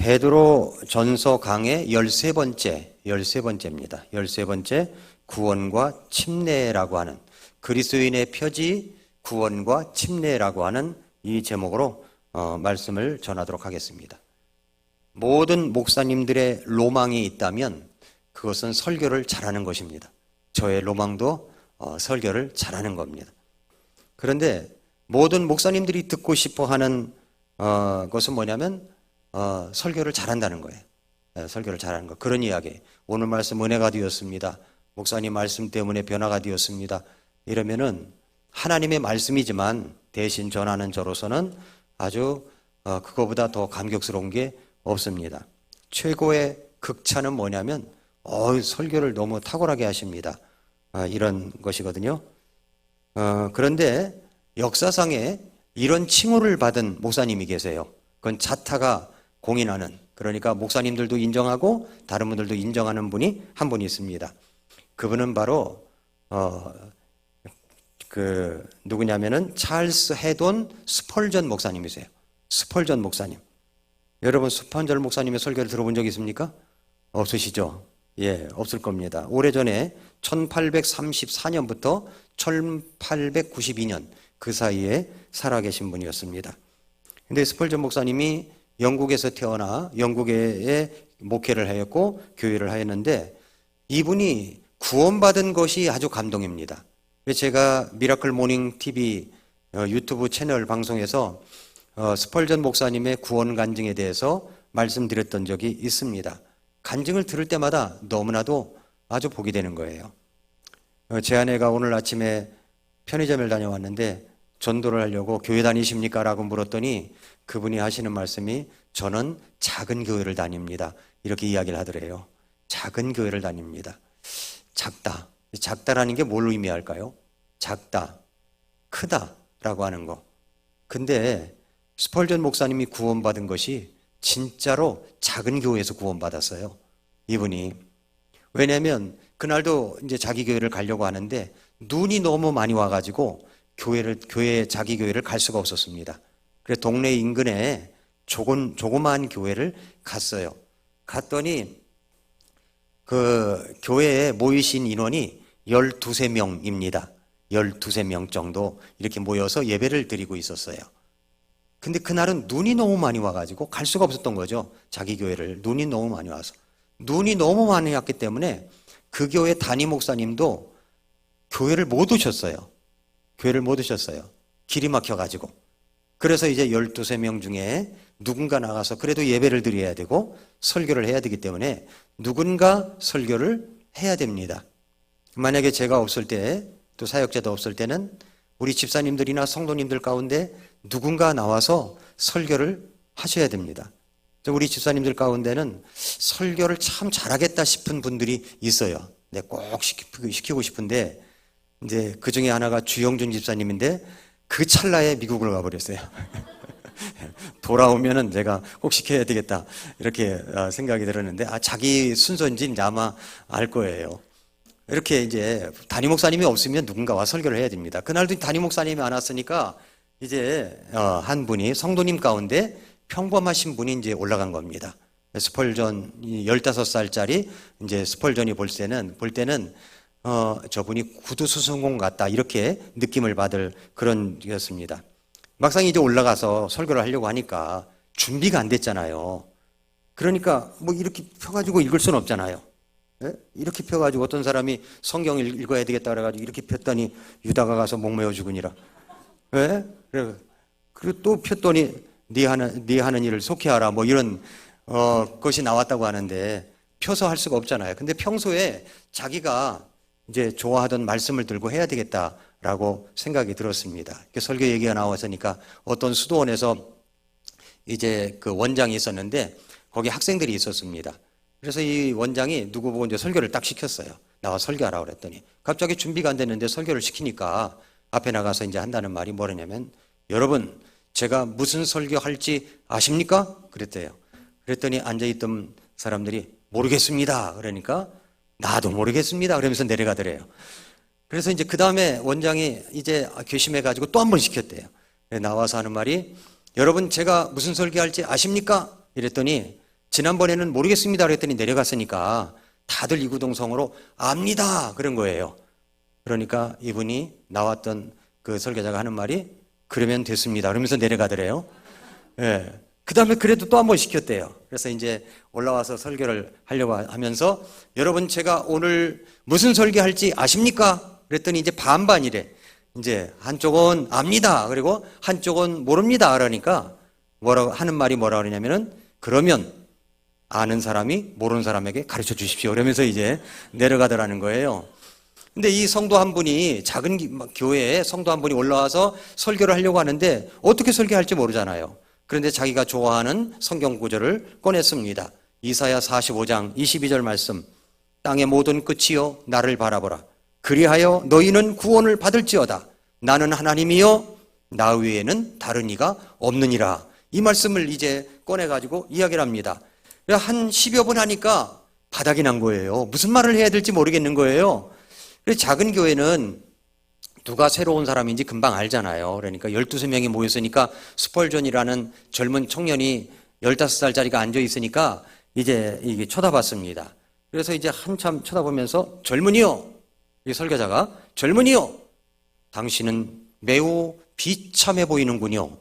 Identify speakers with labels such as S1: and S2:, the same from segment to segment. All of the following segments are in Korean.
S1: 베드로 전서 강의 13번째입니다. 13번째 구원과 침례라고 하는, 그리스도인의 표지 구원과 침례라고 하는 이 제목으로 말씀을 전하도록 하겠습니다. 모든 목사님들의 로망이 있다면 그것은 설교를 잘하는 것입니다. 저의 로망도 설교를 잘하는 겁니다. 그런데 모든 목사님들이 듣고 싶어 하는 것은 뭐냐면 설교를 잘한다는 거예요. 설교를 잘하는 거. 그런 이야기. 오늘 말씀 은혜가 되었습니다. 목사님 말씀 때문에 변화가 되었습니다. 이러면은 하나님의 말씀이지만 대신 전하는 저로서는 아주 그거보다 더 감격스러운 게 없습니다. 최고의 극찬은 뭐냐면 설교를 너무 탁월하게 하십니다. 이런 것이거든요. 그런데 역사상에 이런 칭호를 받은 목사님이 계세요. 그건 자타가 공인하는, 그러니까 목사님들도 인정하고 다른 분들도 인정하는 분이 한 분 있습니다. 그분은 바로 누구냐면은 찰스 헤돈 스펄전 목사님이세요. 스펄전 목사님. 여러분 스펄전 목사님의 설교를 들어본 적 있습니까? 없으시죠? 예, 없을 겁니다. 오래전에 1834년부터 1892년 그 사이에 살아계신 분이었습니다. 근데 스펄전 목사님이 영국에서 태어나 영국에 목회를 하였고 교회를 하였는데 이분이 구원받은 것이 아주 감동입니다. 제가 미라클 모닝 TV 유튜브 채널 방송에서 스펄전 목사님의 구원 간증에 대해서 말씀드렸던 적이 있습니다. 간증을 들을 때마다 너무나도 아주 복이 되는 거예요. 제 아내가 오늘 아침에 편의점을 다녀왔는데 전도를 하려고 교회 다니십니까? 라고 물었더니 그분이 하시는 말씀이 저는 작은 교회를 다닙니다. 이렇게 이야기를 하더래요. 작은 교회를 다닙니다. 작다. 작다라는 게 뭘 의미할까요? 작다, 크다라고 하는 거. 근데 스펄전 목사님이 구원받은 것이 진짜로 작은 교회에서 구원받았어요. 이분이. 왜냐하면 그날도 이제 자기 교회를 가려고 하는데 눈이 너무 많이 와가지고 자기 교회를 갈 수가 없었습니다. 그래서 동네 인근에 조그마한 교회를 갔어요. 갔더니 그 교회에 모이신 인원이 12~13명입니다. 12~13명 정도 이렇게 모여서 예배를 드리고 있었어요. 근데 그날은 눈이 너무 많이 와가지고 갈 수가 없었던 거죠. 자기 교회를. 눈이 너무 많이 와서. 눈이 너무 많이 왔기 때문에 그 교회 담임 목사님도 교회를 못 오셨어요. 교회를 못 오셨어요. 길이 막혀가지고. 그래서 이제 12~13명 중에 누군가 나가서 그래도 예배를 드려야 되고 설교를 해야 되기 때문에 누군가 설교를 해야 됩니다. 만약에 제가 없을 때, 또 사역자도 없을 때는 우리 집사님들이나 성도님들 가운데 누군가 나와서 설교를 하셔야 됩니다. 우리 집사님들 가운데는 설교를 참 잘하겠다 싶은 분들이 있어요. 네, 꼭 시키고 싶은데 이제 그 중에 하나가 주영준 집사님인데 그 찰나에 미국을 가버렸어요. 돌아오면은 제가 꼭 시켜야 되겠다 이렇게 생각이 들었는데 자기 순서인지 이제 아마 알 거예요. 이렇게 이제 담임 목사님이 없으면 누군가와 설교를 해야 됩니다. 그날도 담임 목사님이 안 왔으니까 이제 한 분이 성도님 가운데 평범하신 분이 이제 올라간 겁니다. 스펄전 15살짜리 이제 스펄전이 볼 때는 저분이 구두 수선공 같다 이렇게 느낌을 받을 그런 였습니다. 막상 이제 올라가서 설교를 하려고 하니까 준비가 안 됐잖아요. 그러니까 뭐 이렇게 펴가지고 읽을 수는 없잖아요. 예? 이렇게 펴가지고 어떤 사람이 성경을 읽어야 되겠다 그래가지고 이렇게 폈더니 유다가 가서 목매어 죽으니라. 예? 그리고 또 폈더니 네 하는 일을 속히하라 뭐 이런 것이 나왔다고 하는데 펴서 할 수가 없잖아요. 근데 평소에 자기가 이제 좋아하던 말씀을 들고 해야 되겠다라고 생각이 들었습니다. 설교 얘기가 나왔으니까 어떤 수도원에서 이제 그 원장이 있었는데 거기 학생들이 있었습니다. 그래서 이 원장이 누구 보고 이제 설교를 딱 시켰어요. 나와 설교하라고 그랬더니 갑자기 준비가 안 됐는데 설교를 시키니까 앞에 나가서 이제 한다는 말이 뭐냐면 여러분 제가 무슨 설교할지 아십니까? 그랬대요. 그랬더니 앉아있던 사람들이 모르겠습니다. 그러니까 나도 모르겠습니다. 그러면서 내려가더래요. 그래서 이제 그 다음에 원장이 이제 괘씸해가지고 또 한 번 시켰대요. 나와서 하는 말이 여러분 제가 무슨 설교할지 아십니까? 이랬더니 지난번에는 모르겠습니다 그랬더니 내려갔으니까 다들 이구동성으로 압니다 그런 거예요. 그러니까 이분이 나왔던 그 설교자가 하는 말이 그러면 됐습니다 그러면서 내려가더래요. 예. 그 다음에 그래도 또 한 번 시켰대요. 그래서 이제 올라와서 설교를 하려고 하면서 여러분 제가 오늘 무슨 설교할지 아십니까? 그랬더니 이제 반반이래. 이제 한쪽은 압니다. 그리고 한쪽은 모릅니다. 그러니까 뭐라고 하는 말이 뭐라 그러냐면은 그러면 아는 사람이 모르는 사람에게 가르쳐 주십시오. 그러면서 이제 내려가더라는 거예요. 근데 이 성도 한 분이 작은 교회에 성도 한 분이 올라와서 설교를 하려고 하는데 어떻게 설교할지 모르잖아요. 그런데 자기가 좋아하는 성경 구절을 꺼냈습니다. 이사야 45장 22절 말씀. 땅의 모든 끝이여 나를 바라보라. 그리하여 너희는 구원을 받을지어다. 나는 하나님이여 나 외에는 다른 이가 없느니라. 이 말씀을 이제 꺼내가지고 이야기를 합니다. 한 10여 분 하니까 바닥이 난 거예요. 무슨 말을 해야 될지 모르겠는 거예요. 그래서 작은 교회는 누가 새로운 사람인지 금방 알잖아요. 그러니까 12명이 모였으니까 스펄전이라는 젊은 청년이 15살짜리가 앉아 있으니까 이제 이게 쳐다봤습니다. 그래서 이제 한참 쳐다보면서 젊은이요. 이 설교자가 젊은이요. 당신은 매우 비참해 보이는군요.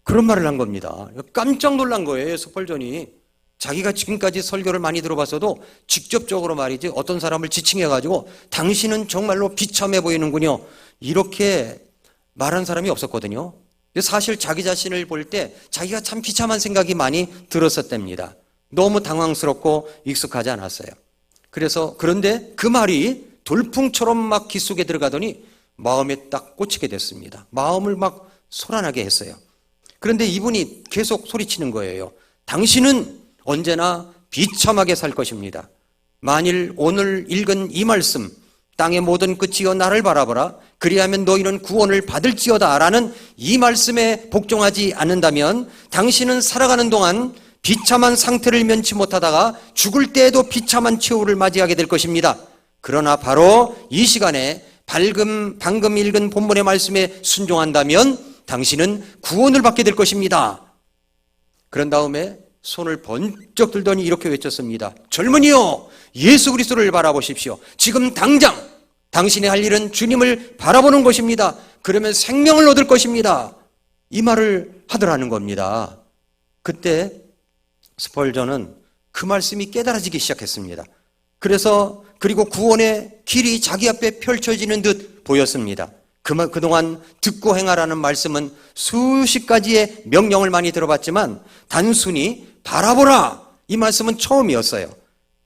S1: 그런 말을 한 겁니다. 깜짝 놀란 거예요. 스펄전이. 자기가 지금까지 설교를 많이 들어봤어도 직접적으로 말이지 어떤 사람을 지칭해가지고 당신은 정말로 비참해 보이는군요. 이렇게 말한 사람이 없었거든요. 사실 자기 자신을 볼 때 자기가 참 비참한 생각이 많이 들었었답니다. 너무 당황스럽고 익숙하지 않았어요. 그런데 그 말이 돌풍처럼 막 귀 속에 들어가더니 마음에 딱 꽂히게 됐습니다. 마음을 막 소란하게 했어요. 그런데 이분이 계속 소리치는 거예요. 당신은 언제나 비참하게 살 것입니다. 만일 오늘 읽은 이 말씀 땅의 모든 끝이여 나를 바라보라 그리하면 너희는 구원을 받을지어다 라는 이 말씀에 복종하지 않는다면 당신은 살아가는 동안 비참한 상태를 면치 못하다가 죽을 때에도 비참한 최후를 맞이하게 될 것입니다. 그러나 바로 이 시간에 방금 읽은 본문의 말씀에 순종한다면 당신은 구원을 받게 될 것입니다. 그런 다음에 손을 번쩍 들더니 이렇게 외쳤습니다. 젊은이여 예수 그리스도를 바라보십시오. 지금 당장 당신이 할 일은 주님을 바라보는 것입니다. 그러면 생명을 얻을 것입니다. 이 말을 하더라는 겁니다. 그때 스펄전은 그 말씀이 깨달아지기 시작했습니다. 그리고 구원의 길이 자기 앞에 펼쳐지는 듯 보였습니다. 그동안 듣고 행하라는 말씀은 수십 가지의 명령을 많이 들어봤지만 단순히 바라보라 이 말씀은 처음이었어요.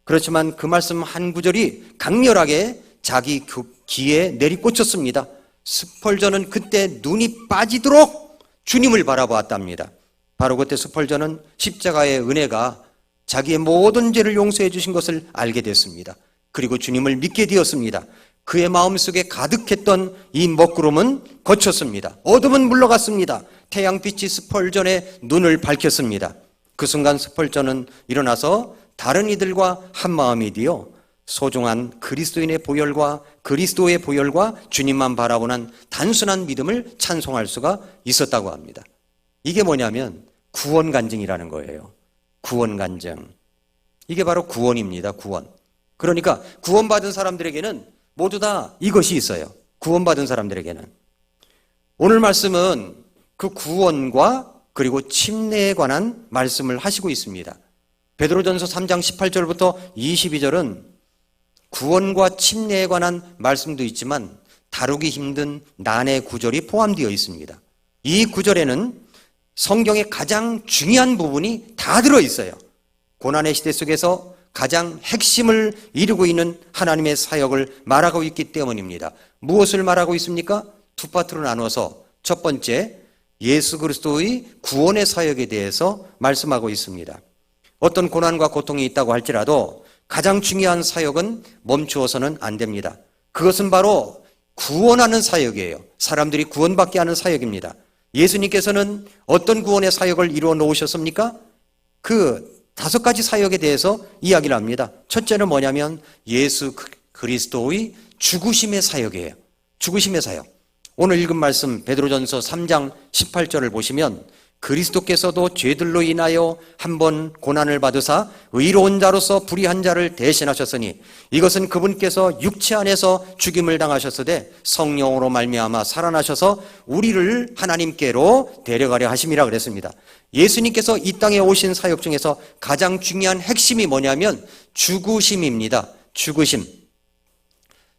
S1: 그렇지만 그 말씀 한 구절이 강렬하게 자기 귀에 내리꽂혔습니다. 스펄전은 그때 눈이 빠지도록 주님을 바라보았답니다. 바로 그때 스펄전은 십자가의 은혜가 자기의 모든 죄를 용서해 주신 것을 알게 됐습니다. 그리고 주님을 믿게 되었습니다. 그의 마음속에 가득했던 이 먹구름은 거쳤습니다. 어둠은 물러갔습니다. 태양빛이 스펄전의 눈을 밝혔습니다. 그 순간 스펄전은 일어나서 다른 이들과 한 마음이 되어 소중한 그리스도인의 보혈과 그리스도의 보혈과 주님만 바라보는 단순한 믿음을 찬송할 수가 있었다고 합니다. 이게 뭐냐면 구원간증이라는 거예요. 구원간증. 이게 바로 구원입니다. 구원. 그러니까 구원받은 사람들에게는 모두 다 이것이 있어요. 구원받은 사람들에게는. 오늘 말씀은 그 구원과 그리고 침례에 관한 말씀을 하시고 있습니다. 베드로전서 3장 18절부터 22절은 구원과 침례에 관한 말씀도 있지만 다루기 힘든 난의 구절이 포함되어 있습니다. 이 구절에는 성경의 가장 중요한 부분이 다 들어있어요. 고난의 시대 속에서 가장 핵심을 이루고 있는 하나님의 사역을 말하고 있기 때문입니다. 무엇을 말하고 있습니까? 두 파트로 나눠서 첫 번째 예수 그리스도의 구원의 사역에 대해서 말씀하고 있습니다. 어떤 고난과 고통이 있다고 할지라도 가장 중요한 사역은 멈추어서는 안 됩니다. 그것은 바로 구원하는 사역이에요. 사람들이 구원받게 하는 사역입니다. 예수님께서는 어떤 구원의 사역을 이루어 놓으셨습니까? 그 5가지 사역에 대해서 이야기를 합니다. 첫째는 뭐냐면 예수 그리스도의 죽으심의 사역이에요. 죽으심의 사역. 오늘 읽은 말씀 베드로전서 3장 18절을 보시면 그리스도께서도 죄들로 인하여 한 번 고난을 받으사 의로운 자로서 불의한 자를 대신하셨으니 이것은 그분께서 육체 안에서 죽임을 당하셨으되 성령으로 말미암아 살아나셔서 우리를 하나님께로 데려가려 하심이라 그랬습니다. 예수님께서 이 땅에 오신 사역 중에서 가장 중요한 핵심이 뭐냐면 죽으심입니다. 죽으심.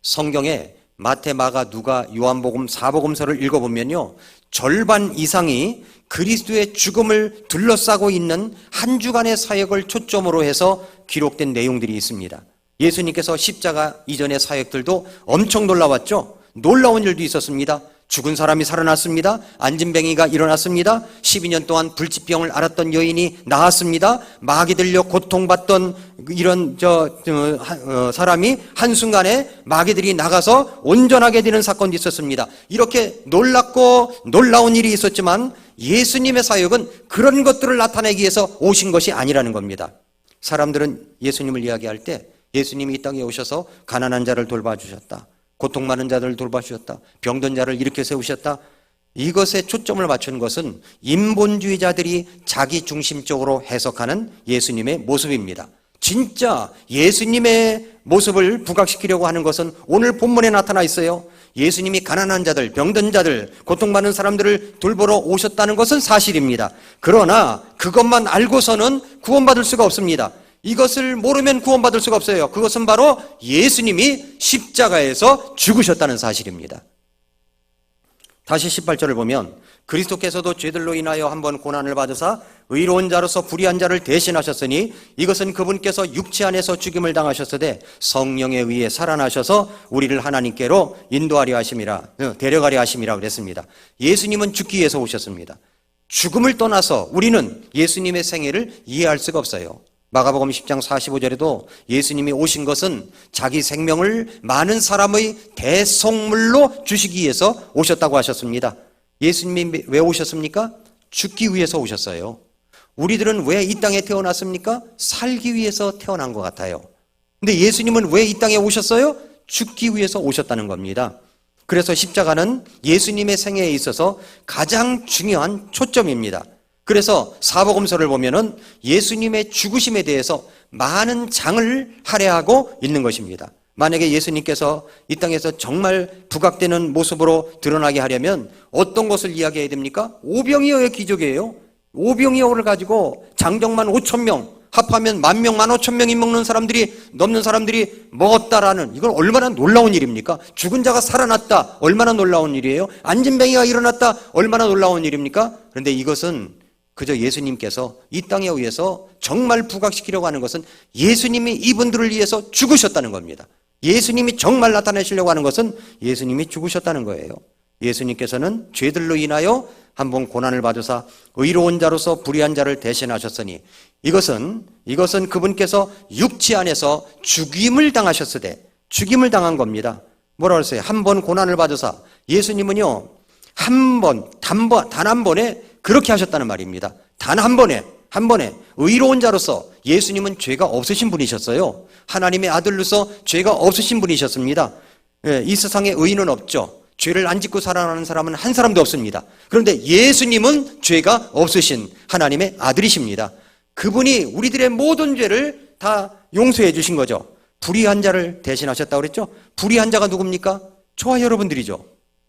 S1: 성경에 마태, 마가, 누가, 요한복음, 사복음서를 읽어보면요, 절반 이상이 그리스도의 죽음을 둘러싸고 있는 한 주간의 사역을 초점으로 해서 기록된 내용들이 있습니다. 예수님께서 십자가 이전의 사역들도 엄청 놀라웠죠. 놀라운 일도 있었습니다. 죽은 사람이 살아났습니다. 안진뱅이가 일어났습니다. 12년 동안 불치병을 앓았던 여인이 나았습니다. 마귀 들려 고통받던 이런 사람이 한순간에 마귀들이 나가서 온전하게 되는 사건도 있었습니다. 이렇게 놀랍고 놀라운 일이 있었지만 예수님의 사역은 그런 것들을 나타내기 위해서 오신 것이 아니라는 겁니다. 사람들은 예수님을 이야기할 때 예수님이 이 땅에 오셔서 가난한 자를 돌봐주셨다, 고통 많은 자들을 돌봐주셨다, 병든 자를 일으켜 세우셨다, 이것에 초점을 맞춘 것은 인본주의자들이 자기 중심적으로 해석하는 예수님의 모습입니다. 진짜 예수님의 모습을 부각시키려고 하는 것은 오늘 본문에 나타나 있어요. 예수님이 가난한 자들, 병든 자들, 고통받는 사람들을 돌보러 오셨다는 것은 사실입니다. 그러나 그것만 알고서는 구원받을 수가 없습니다. 이것을 모르면 구원받을 수가 없어요. 그것은 바로 예수님이 십자가에서 죽으셨다는 사실입니다. 다시 18절을 보면 그리스도께서도 죄들로 인하여 한번 고난을 받으사 의로운 자로서 불의한 자를 대신하셨으니 이것은 그분께서 육체 안에서 죽임을 당하셨으되 성령에 의해 살아나셔서 우리를 하나님께로 인도하려 하심이라, 데려가려 하심이라 그랬습니다. 예수님은 죽기 위해서 오셨습니다. 죽음을 떠나서 우리는 예수님의 생애를 이해할 수가 없어요. 마가복음 10장 45절에도 예수님이 오신 것은 자기 생명을 많은 사람의 대속물로 주시기 위해서 오셨다고 하셨습니다. 예수님이 왜 오셨습니까? 죽기 위해서 오셨어요. 우리들은 왜 이 땅에 태어났습니까? 살기 위해서 태어난 것 같아요. 근데 예수님은 왜 이 땅에 오셨어요? 죽기 위해서 오셨다는 겁니다. 그래서 십자가는 예수님의 생애에 있어서 가장 중요한 초점입니다. 그래서 사복음서를 보면은 예수님의 죽으심에 대해서 많은 장을 할애하고 있는 것입니다. 만약에 예수님께서 이 땅에서 정말 부각되는 모습으로 드러나게 하려면 어떤 것을 이야기해야 됩니까? 오병이어의 기적이에요. 오병이어를 가지고 장정만 5,000명, 합하면 10,000명, 15,000명이 넘는 사람들이 먹었다라는, 이건 얼마나 놀라운 일입니까? 죽은 자가 살아났다, 얼마나 놀라운 일이에요? 안진뱅이가 일어났다, 얼마나 놀라운 일입니까? 그런데 이것은 그저 예수님께서 이 땅에 의해서 정말 부각시키려고 하는 것은 예수님이 이분들을 위해서 죽으셨다는 겁니다. 예수님이 정말 나타내시려고 하는 것은 예수님이 죽으셨다는 거예요. 예수님께서는 죄들로 인하여 한번 고난을 받으사 의로운 자로서 불의한 자를 대신하셨으니 이것은 그분께서 육체 안에서 죽임을 당하셨으되, 죽임을 당한 겁니다. 뭐라 그랬어요? 한 번 고난을 받으사, 예수님은요 단 한 번에 그렇게 하셨다는 말입니다. 단 한 번에 의로운 자로서, 예수님은 죄가 없으신 분이셨어요. 하나님의 아들로서 죄가 없으신 분이셨습니다. 이 세상에 의인은 없죠. 죄를 안 짓고 살아나는 사람은 한 사람도 없습니다. 그런데 예수님은 죄가 없으신 하나님의 아들이십니다. 그분이 우리들의 모든 죄를 다 용서해 주신 거죠. 불의한 자를 대신하셨다고 그랬죠. 불의한 자가 누굽니까? 저와 여러분들이죠.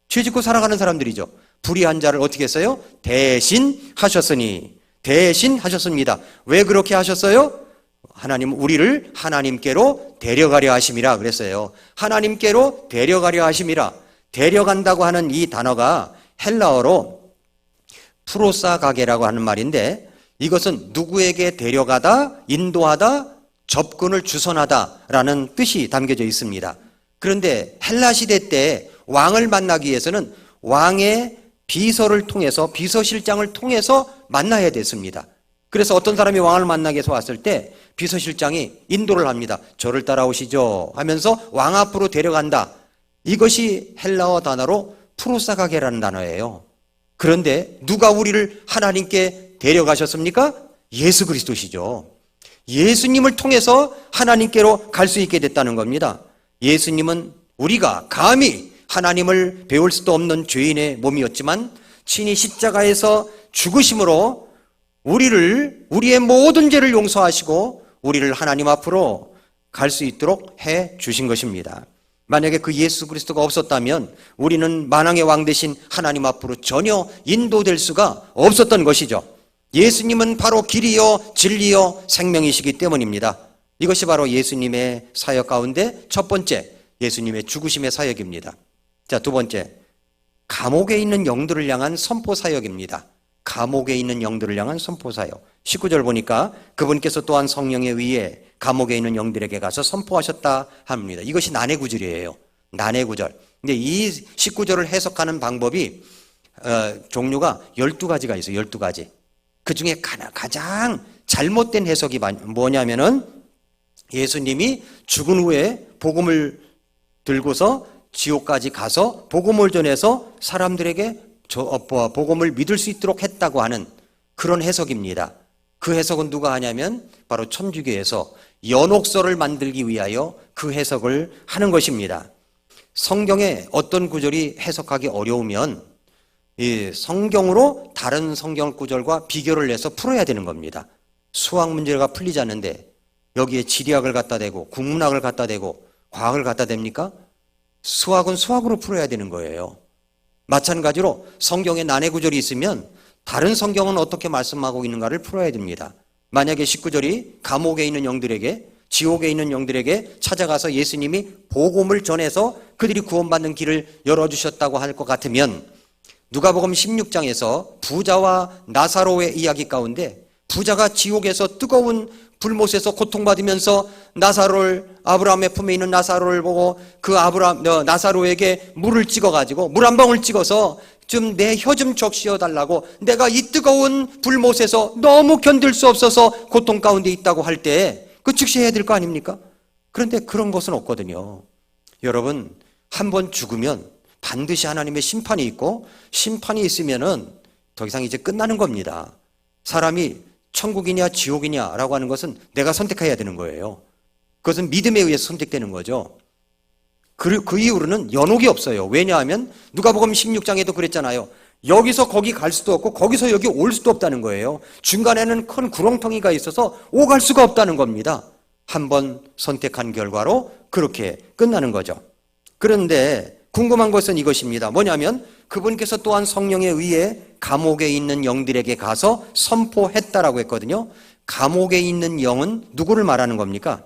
S1: 죄 짓고 살아가는 사람들이죠. 불의한 자를 어떻게 했어요? 대신하셨습니다. 왜 그렇게 하셨어요? 하나님, 우리를 하나님께로 데려가려 하심이라 그랬어요. 하나님께로 데려가려 하심이라. 데려간다고 하는 이 단어가 헬라어로 프로사가게라고 하는 말인데, 이것은 누구에게 데려가다, 인도하다, 접근을 주선하다라는 뜻이 담겨져 있습니다. 그런데 헬라 시대 때 왕을 만나기 위해서는 왕의 비서를 통해서, 비서실장을 통해서 만나야 됐습니다. 그래서 어떤 사람이 왕을 만나기 위해서 왔을 때 비서실장이 인도를 합니다. 저를 따라오시죠 하면서 왕 앞으로 데려간다. 이것이 헬라어 단어로 프로사가게라는 단어예요. 그런데 누가 우리를 하나님께 데려가셨습니까? 예수 그리스도시죠. 예수님을 통해서 하나님께로 갈 수 있게 됐다는 겁니다. 예수님은 우리가 감히 하나님을 배울 수도 없는 죄인의 몸이었지만 친히 십자가에서 죽으심으로 우리의 모든 죄를 용서하시고 우리를 하나님 앞으로 갈 수 있도록 해 주신 것입니다. 만약에 그 예수 그리스도가 없었다면 우리는 만왕의 왕 되신 하나님 앞으로 전혀 인도될 수가 없었던 것이죠. 예수님은 바로 길이요 진리요 생명이시기 때문입니다. 이것이 바로 예수님의 사역 가운데 첫 번째, 예수님의 죽으심의 사역입니다. 자, 두 번째, 감옥에 있는 영들을 향한 선포 사역입니다. 감옥에 있는 영들을 향한 선포 사역. 19절 보니까 그분께서 또한 성령에 의해 감옥에 있는 영들에게 가서 선포하셨다 합니다. 이것이 난해 구절이에요. 난해 구절. 근데 이 19절을 해석하는 방법이 종류가 12가지가 있어요. 12가지. 그 중에 가장 잘못된 해석이 뭐냐면은 예수님이 죽은 후에 복음을 들고서 지옥까지 가서 복음을 전해서 사람들에게 복음을 믿을 수 있도록 했다고 하는 그런 해석입니다. 그 해석은 누가 하냐면 바로 천주교에서 연옥설을 만들기 위하여 그 해석을 하는 것입니다. 성경의 어떤 구절이 해석하기 어려우면 이 성경으로 다른 성경 구절과 비교를 해서 풀어야 되는 겁니다. 수학 문제가 풀리지 않는데 여기에 지리학을 갖다 대고 국문학을 갖다 대고 과학을 갖다 댑니까? 수학은 수학으로 풀어야 되는 거예요. 마찬가지로 성경에 난해 구절이 있으면 다른 성경은 어떻게 말씀하고 있는가를 풀어야 됩니다. 만약에 19절이 감옥에 있는 영들에게 지옥에 있는 영들에게 찾아가서 예수님이 복음을 전해서 그들이 구원받는 길을 열어주셨다고 할 것 같으면 누가복음 16장에서 부자와 나사로의 이야기 가운데 부자가 지옥에서 뜨거운 불못에서 고통받으면서 아브라함의 품에 있는 나사로를 보고 그 나사로에게 물을 찍어가지고 물 한 방울 찍어서 좀 내 혀 좀 적시어달라고 내가 이 뜨거운 불못에서 너무 견딜 수 없어서 고통 가운데 있다고 할 때 그 즉시 해야 될 거 아닙니까? 그런데 그런 것은 없거든요. 여러분, 한 번 죽으면 반드시 하나님의 심판이 있고 심판이 있으면은 더 이상 이제 끝나는 겁니다. 사람이 천국이냐 지옥이냐라고 하는 것은 내가 선택해야 되는 거예요. 그것은 믿음에 의해서 선택되는 거죠. 그 이후로는 연옥이 없어요. 왜냐하면 누가복음 16장에도 그랬잖아요. 여기서 거기 갈 수도 없고 거기서 여기 올 수도 없다는 거예요. 중간에는 큰 구렁텅이가 있어서 오갈 수가 없다는 겁니다. 한번 선택한 결과로 그렇게 끝나는 거죠. 그런데 궁금한 것은 이것입니다. 뭐냐면 그분께서 또한 성령에 의해 감옥에 있는 영들에게 가서 선포했다라고 했거든요. 감옥에 있는 영은 누구를 말하는 겁니까?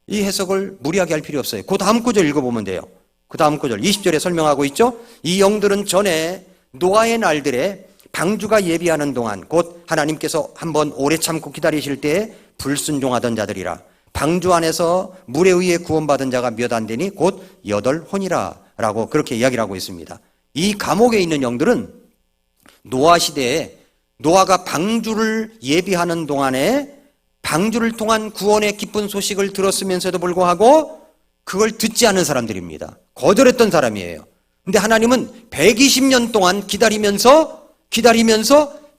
S1: 이 해석을 무리하게 할 필요 없어요. 그 다음 구절 읽어보면 돼요. 그 다음 구절 20절에 설명하고 있죠. 이 영들은 전에 노아의 날들에 방주가 예비하는 동안 곧 하나님께서 한번 오래 참고 기다리실 때에 불순종하던 자들이라. 방주 안에서 물에 의해 구원받은 자가 몇 안 되니 곧 8혼이라 라고 그렇게 이야기를 하고 있습니다. 이 감옥에 있는 영들은 노아 시대에 노아가 방주를 예비하는 동안에 방주를 통한 구원의 기쁜 소식을 들었으면서도 불구하고 그걸 듣지 않은 사람들입니다. 거절했던 사람이에요. 근데 하나님은 120년 동안 기다리면서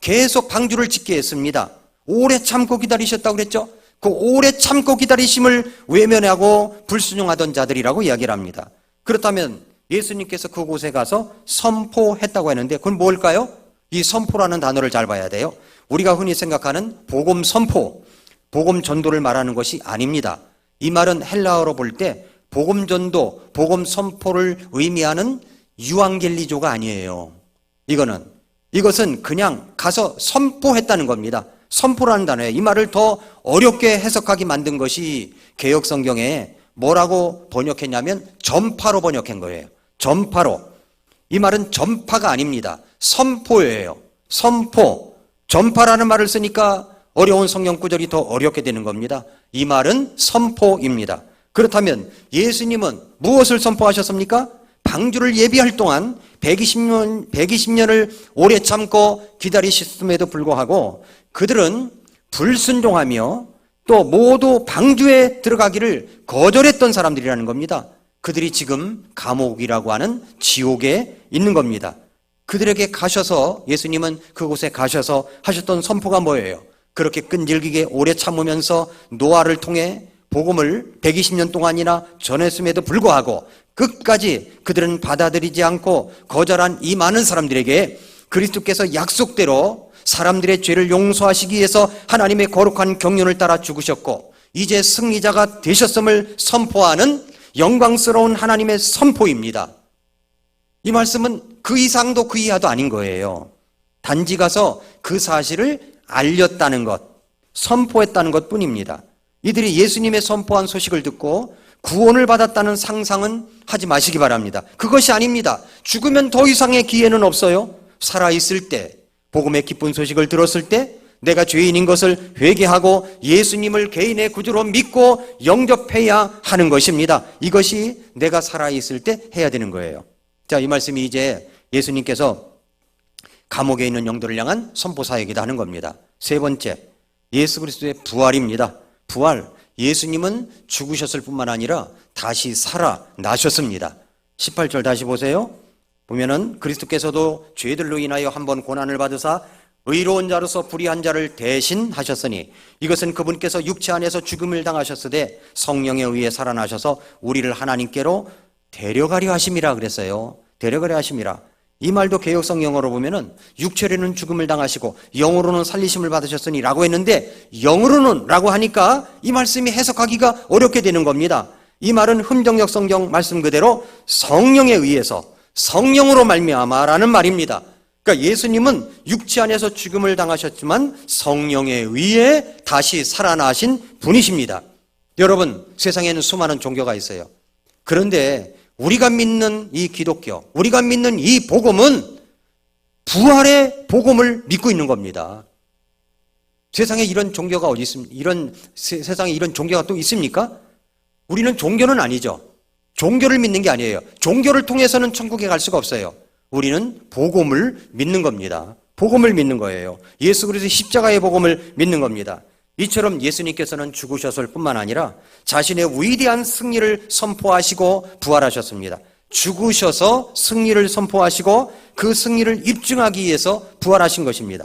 S1: 계속 방주를 짓게 했습니다. 오래 참고 기다리셨다고 그랬죠? 그 오래 참고 기다리심을 외면하고 불순종하던 자들이라고 이야기를 합니다. 그렇다면 예수님께서 그곳에 가서 선포했다고 했는데 그건 뭘까요? 이 선포라는 단어를 잘 봐야 돼요. 우리가 흔히 생각하는 복음 선포, 복음 전도를 말하는 것이 아닙니다. 이 말은 헬라어로 볼 때 복음 전도, 복음 선포를 의미하는 유앙겔리조가 아니에요. 이것은 그냥 가서 선포했다는 겁니다. 선포라는 단어에 이 말을 더 어렵게 해석하게 만든 것이 개역 성경에 뭐라고 번역했냐면 전파로 번역한 거예요. 전파로. 이 말은 전파가 아닙니다. 선포예요. 선포. 전파라는 말을 쓰니까 어려운 성경 구절이 더 어렵게 되는 겁니다. 이 말은 선포입니다. 그렇다면 예수님은 무엇을 선포하셨습니까? 방주를 예비할 동안 120년을 오래 참고 기다리셨음에도 불구하고 그들은 불순종하며 또 모두 방주에 들어가기를 거절했던 사람들이라는 겁니다. 그들이 지금 감옥이라고 하는 지옥에 있는 겁니다. 그들에게 가셔서 예수님은 그곳에 가셔서 하셨던 선포가 뭐예요? 그렇게 끈질기게 오래 참으면서 노아를 통해 복음을 120년 동안이나 전했음에도 불구하고 끝까지 그들은 받아들이지 않고 거절한 이 많은 사람들에게 그리스도께서 약속대로 사람들의 죄를 용서하시기 위해서 하나님의 거룩한 경륜을 따라 죽으셨고 이제 승리자가 되셨음을 선포하는 영광스러운 하나님의 선포입니다. 이 말씀은 그 이상도 그 이하도 아닌 거예요. 단지 가서 그 사실을 알렸다는 것, 선포했다는 것 뿐입니다. 이들이 예수님의 선포한 소식을 듣고 구원을 받았다는 상상은 하지 마시기 바랍니다. 그것이 아닙니다. 죽으면 더 이상의 기회는 없어요. 살아있을 때, 복음의 기쁜 소식을 들었을 때 내가 죄인인 것을 회개하고 예수님을 개인의 구주로 믿고 영접해야 하는 것입니다. 이것이 내가 살아있을 때 해야 되는 거예요. 자, 이 말씀이 이제 예수님께서 감옥에 있는 영들을 향한 선포 사역이다 하는 겁니다. 세 번째, 예수 그리스도의 부활입니다. 부활, 예수님은 죽으셨을 뿐만 아니라 다시 살아나셨습니다. 18절 다시 보세요. 보면은 그리스도께서도 죄들로 인하여 한번 고난을 받으사 의로운 자로서 불의한 자를 대신하셨으니 이것은 그분께서 육체 안에서 죽음을 당하셨으되 성령에 의해 살아나셔서 우리를 하나님께로 데려가려 하심이라 그랬어요. 데려가려 하심이라. 이 말도 개역성경어로 보면은 육체로는 죽음을 당하시고 영으로는 살리심을 받으셨으니 라고 했는데 영으로는 라고 하니까 이 말씀이 해석하기가 어렵게 되는 겁니다. 이 말은 흠정역 성경 말씀 그대로 성령에 의해서 성령으로 말미암아라는 말입니다. 그러니까 예수님은 육체 안에서 죽음을 당하셨지만 성령에 의해 다시 살아나신 분이십니다. 여러분, 세상에는 수많은 종교가 있어요. 그런데 우리가 믿는 이 기독교, 우리가 믿는 이 복음은 부활의 복음을 믿고 있는 겁니다. 세상에 이런 종교가 어디 있습니까? 세상에 이런 종교가 또 있습니까? 우리는 종교는 아니죠. 종교를 믿는 게 아니에요. 종교를 통해서는 천국에 갈 수가 없어요. 우리는 복음을 믿는 겁니다. 복음을 믿는 거예요. 예수 그리스도의 십자가의 복음을 믿는 겁니다. 이처럼 예수님께서는 죽으셨을 뿐만 아니라 자신의 위대한 승리를 선포하시고 부활하셨습니다. 죽으셔서 승리를 선포하시고 그 승리를 입증하기 위해서 부활하신 것입니다.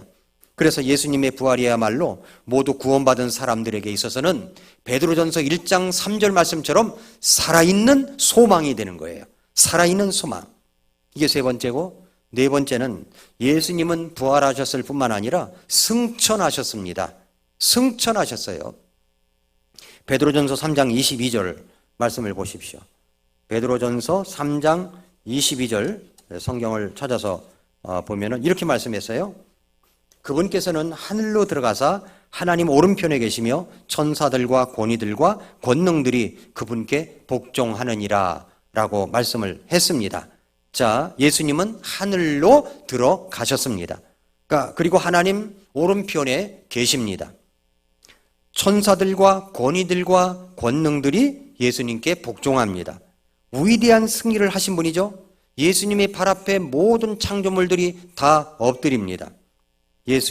S1: 그래서 예수님의 부활이야말로 모두 구원받은 사람들에게 있어서는 베드로전서 1장 3절 말씀처럼 살아있는 소망이 되는 거예요. 살아있는 소망. 이게 세 번째고, 네 번째는 예수님은 부활하셨을 뿐만 아니라 승천하셨습니다. 승천하셨어요. 베드로전서 3장 22절 말씀을 보십시오. 베드로전서 3장 22절 성경을 찾아서 보면은 이렇게 말씀했어요. 그분께서는 하늘로 들어가사 하나님 오른편에 계시며 천사들과 권위들과 권능들이 그분께 복종하느니라 라고 말씀을 했습니다. 자, 예수님은 하늘로 들어가셨습니다. 그리고 하나님 오른편에 계십니다. 천사들과 권위들과 권능들이 예수님께 복종합니다. 위대한 승리를 하신 분이죠. 예수님의 발 앞에 모든 창조물들이 다 엎드립니다.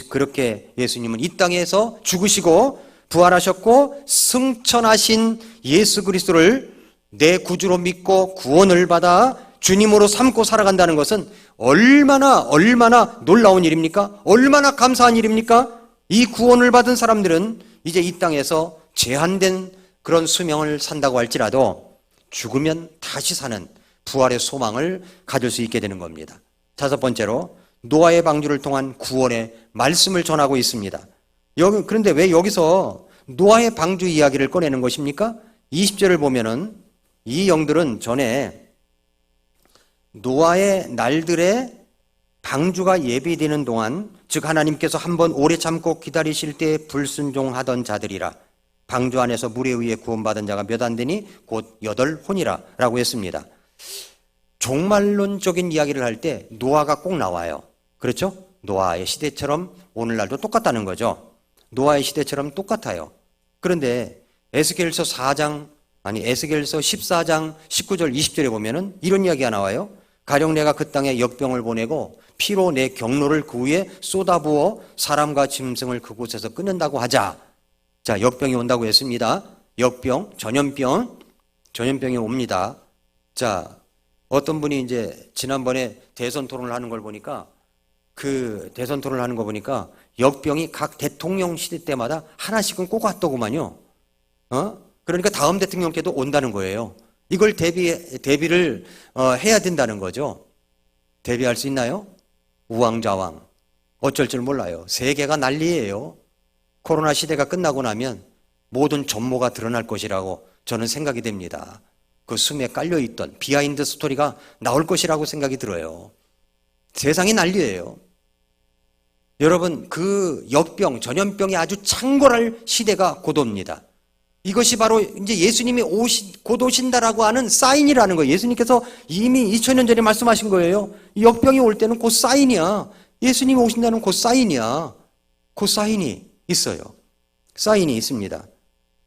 S1: 그렇게 예수님은 이 땅에서 죽으시고 부활하셨고 승천하신 예수 그리스도를 내 구주로 믿고 구원을 받아 주님으로 삼고 살아간다는 것은 얼마나 놀라운 일입니까? 얼마나 감사한 일입니까? 이 구원을 받은 사람들은 이제 이 땅에서 제한된 그런 수명을 산다고 할지라도 죽으면 다시 사는 부활의 소망을 가질 수 있게 되는 겁니다. 다섯 번째로 노아의 방주를 통한 구원의 말씀을 전하고 있습니다. 그런데 왜 여기서 노아의 방주 이야기를 꺼내는 것입니까? 20절을 보면은 이 영들은 전에 노아의 날들에 방주가 예비되는 동안, 즉 하나님께서 한번 오래 참고 기다리실 때 불순종하던 자들이라. 방주 안에서 물에 의해 구원받은 자가 몇 안 되니 곧 8혼이라 라고 했습니다. 종말론적인 이야기를 할 때 노아가 꼭 나와요. 그렇죠? 노아의 시대처럼 오늘날도 똑같다는 거죠. 노아의 시대처럼 똑같아요. 그런데 에스겔서 14장 14장 19절 20절에 보면은 이런 이야기가 나와요. 가령 내가 그 땅에 역병을 보내고 피로 내 경로를 그 위에 쏟아부어 사람과 짐승을 그곳에서 끊는다고 하자. 자, 역병이 온다고 했습니다. 역병, 전염병이 옵니다. 자, 어떤 분이 이제 지난번에 대선 토론을 하는 걸 보니까 역병이 각 대통령 시대 때마다 하나씩은 꼭 왔더구만요. 그러니까 다음 대통령께도 온다는 거예요. 이걸 대비를 해야 된다는 거죠. 대비할 수 있나요? 우왕좌왕. 어쩔 줄 몰라요. 세계가 난리예요. 코로나 시대가 끝나고 나면 모든 전모가 드러날 것이라고 저는 생각이 됩니다. 그 숨에 깔려있던 비하인드 스토리가 나올 것이라고 생각이 들어요. 세상이 난리예요. 여러분, 그 역병, 전염병이 아주 창궐할 시대가 곧 옵니다. 이것이 바로 이제 예수님이 곧 오신다라고 하는 사인이라는 거예요. 예수님께서 이미 2000년 전에 말씀하신 거예요. 이 역병이 올 때는 곧 사인이야. 예수님이 오신다는 곧 사인이야. 곧 사인이 있어요. 사인이 있습니다.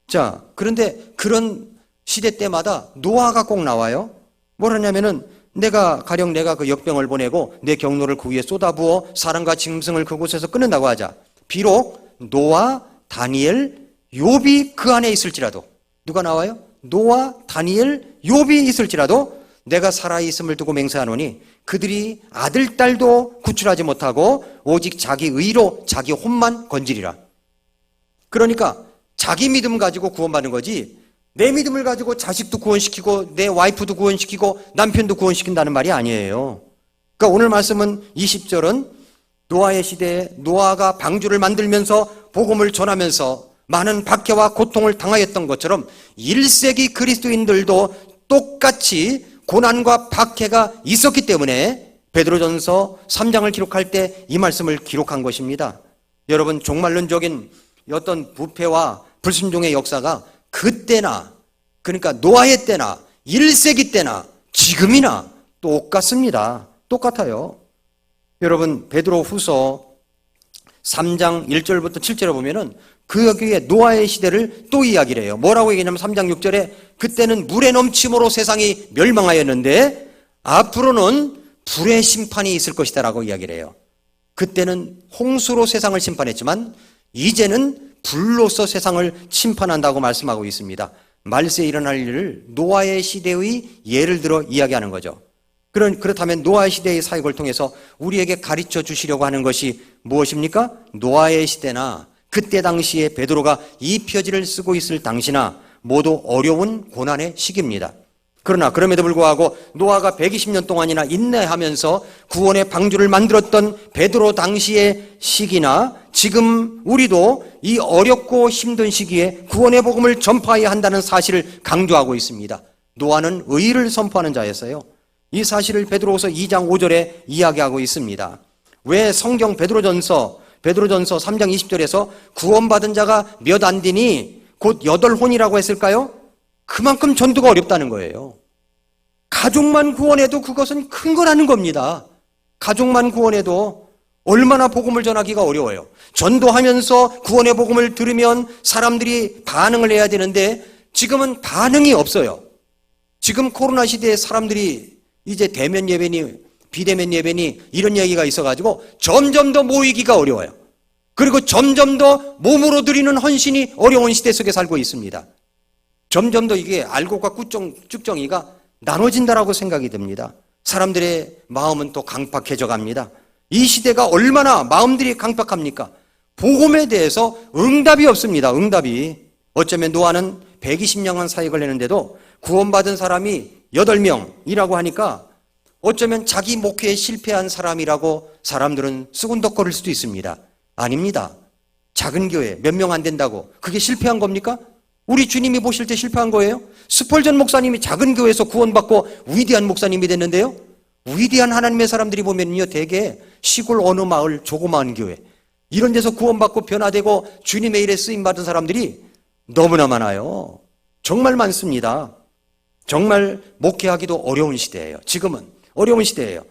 S1: 자, 그런데 그런 시대 때마다 노아가 꼭 나와요. 뭐라냐면은 내가 그 역병을 보내고 내 경로를 그 위에 쏟아부어 사람과 짐승을 그곳에서 끊는다고 하자. 비록 노아, 다니엘, 욥이 그 안에 있을지라도, 누가 나와요? 노아, 다니엘, 욥이 있을지라도 내가 살아있음을 두고 맹세하노니 그들이 아들, 딸도 구출하지 못하고 오직 자기 의로 자기 혼만 건지리라. 그러니까 자기 믿음 가지고 구원받는 거지, 내 믿음을 가지고 자식도 구원시키고 내 와이프도 구원시키고 남편도 구원시킨다는 말이 아니에요. 그러니까 오늘 말씀은 20절은 노아의 시대에 노아가 방주를 만들면서 복음을 전하면서 많은 박해와 고통을 당하였던 것처럼 1세기 그리스도인들도 똑같이 고난과 박해가 있었기 때문에 베드로전서 3장을 기록할 때 이 말씀을 기록한 것입니다. 여러분, 종말론적인 어떤 부패와 불순종의 역사가 그때나, 그러니까 노아의 때나 1세기 때나 지금이나 똑같습니다. 똑같아요. 여러분, 베드로 후서 3장 1절부터 7절에 보면은 그 여기에 노아의 시대를 또 이야기를 해요. 뭐라고 얘기하냐면 3장 6절에 그때는 물의 넘침으로 세상이 멸망하였는데 앞으로는 불의 심판이 있을 것이다 라고 이야기를 해요. 그때는 홍수로 세상을 심판했지만 이제는 불로서 세상을 심판한다고 말씀하고 있습니다. 말세에 일어날 일을 노아의 시대의 예를 들어 이야기하는 거죠. 그렇다면 노아의 시대의 사역을 통해서 우리에게 가르쳐 주시려고 하는 것이 무엇입니까? 노아의 시대나 그때 당시에 베드로가 이 표지를 쓰고 있을 당시나 모두 어려운 고난의 시기입니다. 그러나 그럼에도 불구하고 노아가 120년 동안이나 인내하면서 구원의 방주를 만들었던 베드로 당시의 시기나 지금 우리도 이 어렵고 힘든 시기에 구원의 복음을 전파해야 한다는 사실을 강조하고 있습니다. 노아는 의를 선포하는 자였어요. 이 사실을 베드로후서 2장 5절에 이야기하고 있습니다. 왜 성경 베드로전서 3장 20절에서 구원받은 자가 몇 안 되니 곧 8혼이라고 했을까요? 그만큼 전도가 어렵다는 거예요. 가족만 구원해도 그것은 큰 거라는 겁니다. 가족만 구원해도 얼마나 복음을 전하기가 어려워요. 전도하면서 구원의 복음을 들으면 사람들이 반응을 해야 되는데 지금은 반응이 없어요. 지금 코로나 시대에 사람들이 이제 대면 예배니 비대면 예배니 이런 얘기가 있어가지고 점점 더 모이기가 어려워요. 그리고 점점 더 몸으로 드리는 헌신이 어려운 시대 속에 살고 있습니다. 점점 더 이게 알곡과 쭉정이가 나눠진다라고 생각이 듭니다. 사람들의 마음은 또 강팍해져 갑니다. 이 시대가 얼마나 마음들이 강팍합니까? 복음에 대해서 응답이 없습니다. 응답이. 어쩌면 노아는 120년간 사역을 했는데도 구원받은 사람이 8명이라고 하니까 어쩌면 자기 목회에 실패한 사람이라고 사람들은 수군덕거릴 수도 있습니다. 아닙니다. 작은 교회 몇 명 안 된다고 그게 실패한 겁니까? 우리 주님이 보실 때 실패한 거예요? 스펄전 목사님이 작은 교회에서 구원받고 위대한 목사님이 됐는데요. 위대한 하나님의 사람들이 보면요, 대개 시골 어느 마을 조그마한 교회 이런 데서 구원받고 변화되고 주님의 일에 쓰임받은 사람들이 너무나 많아요. 정말 많습니다. 정말 목회하기도 어려운 시대예요. 지금은 어려운 시대예요.